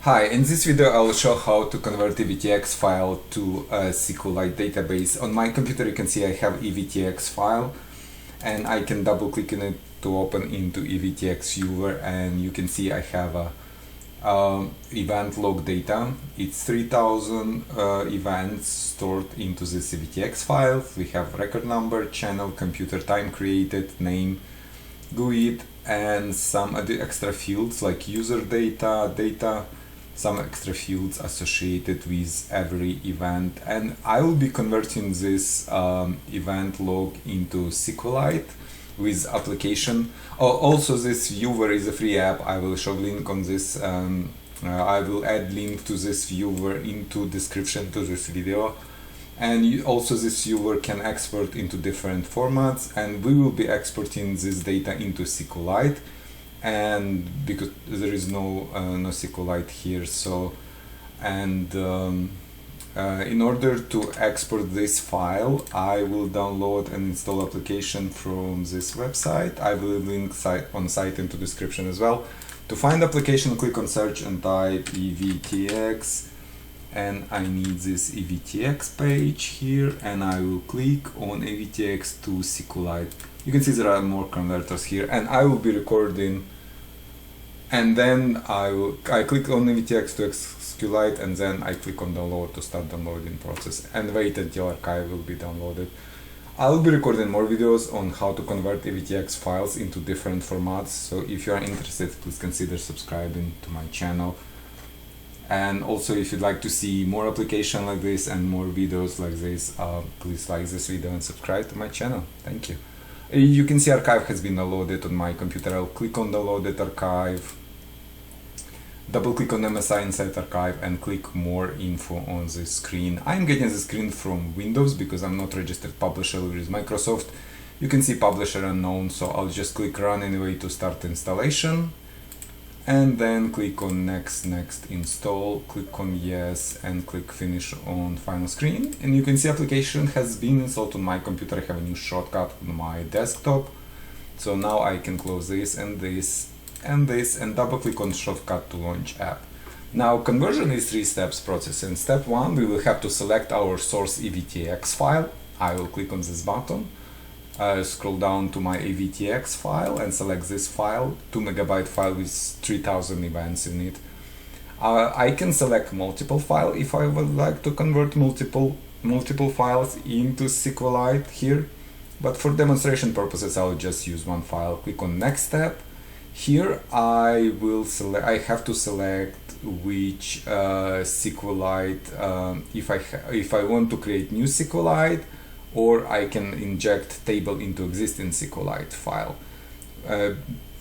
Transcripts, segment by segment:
Hi, in this video I will show how to convert Evtx file to a Sqlite database. On my computer you can see I have Evtx file and I can double click on it to open into Evtx viewer, and you can see I have a event log data. It's 3000 events stored into this Evtx file. We have record number, channel, computer time created, name, GUID, and some extra fields like user data, some extra fields associated with every event. And I will be converting this event log into Sqlite with application. Also, this viewer is a free app. I will show link on this. I will add link to this viewer into description to this video. And also this viewer can export into different formats, and we will be exporting this data into Sqlite. And because there is no Sqlite here, so in order to export this file, I will download and install application from this website. I will link on site into description as well. To find application, click on search and type Evtx, and I need this Evtx page here, and I will click on Evtx to Sqlite. You can see there are more converters here, and I will be recording, and then I click on Evtx to Sqlite, and then I click on download to start downloading process and wait until archive will be downloaded. I will be recording more videos on how to convert Evtx files into different formats, so if you are interested, please consider subscribing to my channel. And also, if you'd like to see more application like this and more videos like this, please like this video and subscribe to my channel. Thank you. You can see archive has been downloaded on my computer. I'll click on downloaded archive, double click on MSI inside archive, and click more info on this screen. I'm getting the screen from Windows because I'm not registered publisher with Microsoft. You can see publisher unknown, so I'll just click run anyway to start installation. And then click on next install, click on yes, and click finish on final screen. And you can see application has been installed on my computer. I have a new shortcut on my desktop. So now I can close this and this and this and double click on shortcut to launch app. Now conversion is 3 steps process. In step 1 we will have to select our source Evtx file. I will click on this button. Scroll down to my Evtx file and select this file, 2 MB file with 3000 events in it. I can select multiple files if I would like to convert multiple files into Sqlite here, but for demonstration purposes I'll just use one file. Click on next step. Here I have to select which Sqlite, if I want to create new Sqlite, or I can inject table into existing Sqlite file.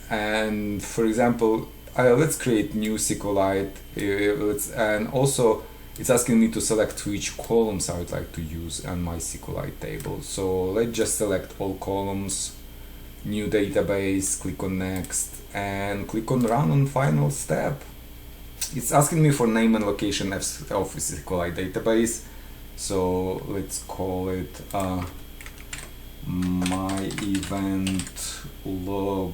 And for example, let's create new Sqlite, and also it's asking me to select which columns I would like to use on my Sqlite table. So let's just select all columns, new database, click on next, and click on run on final step. It's asking me for name and location of Sqlite database. So let's call it my event log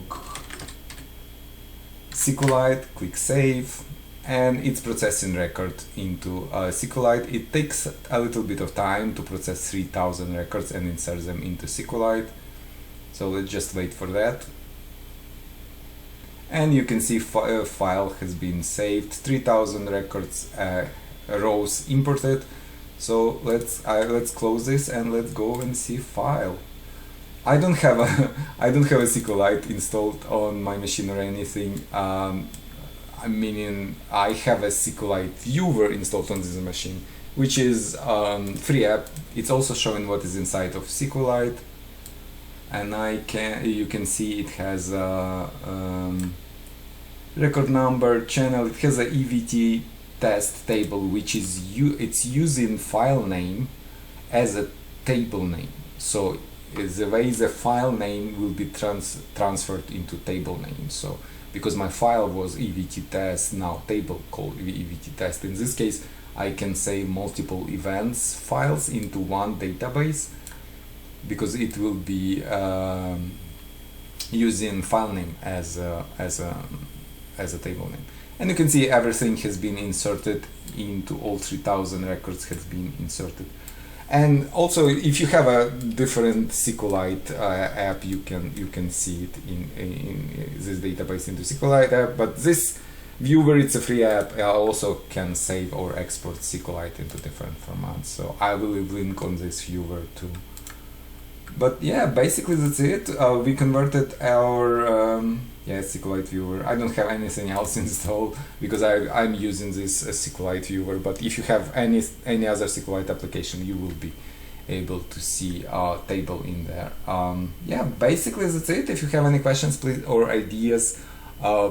Sqlite. Click save, and it's processing record into Sqlite. It takes a little bit of time to process 3000 records and insert them into Sqlite. So let's just wait for that. And you can see file has been saved, 3000 records, rows imported. So let's close this and let's go and see file. I don't have a Sqlite installed on my machine or anything. Meaning I have a Sqlite viewer installed on this machine, which is free app. It's also showing what is inside of Sqlite, and you can see it has a record number, channel. It has a Evtx test table, which is it's using file name as a table name. So the way the file name will be transferred into table name. So because my file was Evtx test, now table called Evtx test. In this case, I can save multiple events files into one database because it will be using file name as a table name. And you can see everything has been inserted into all 3000 records have been inserted. And also, if you have a different Sqlite app, you can see it in this database into Sqlite app. But this viewer, it's a free app. I also can save or export Sqlite into different formats. So I will leave link on this viewer too. But yeah, basically that's it. We converted our Sqlite viewer. I don't have anything else installed because I'm using this Sqlite viewer. But if you have any other Sqlite application, you will be able to see a table in there. Yeah, basically that's it. If you have any questions, please, or ideas,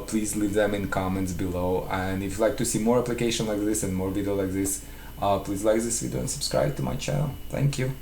please leave them in comments below. And if you'd like to see more application like this and more video like this, please like this video and subscribe to my channel. Thank you.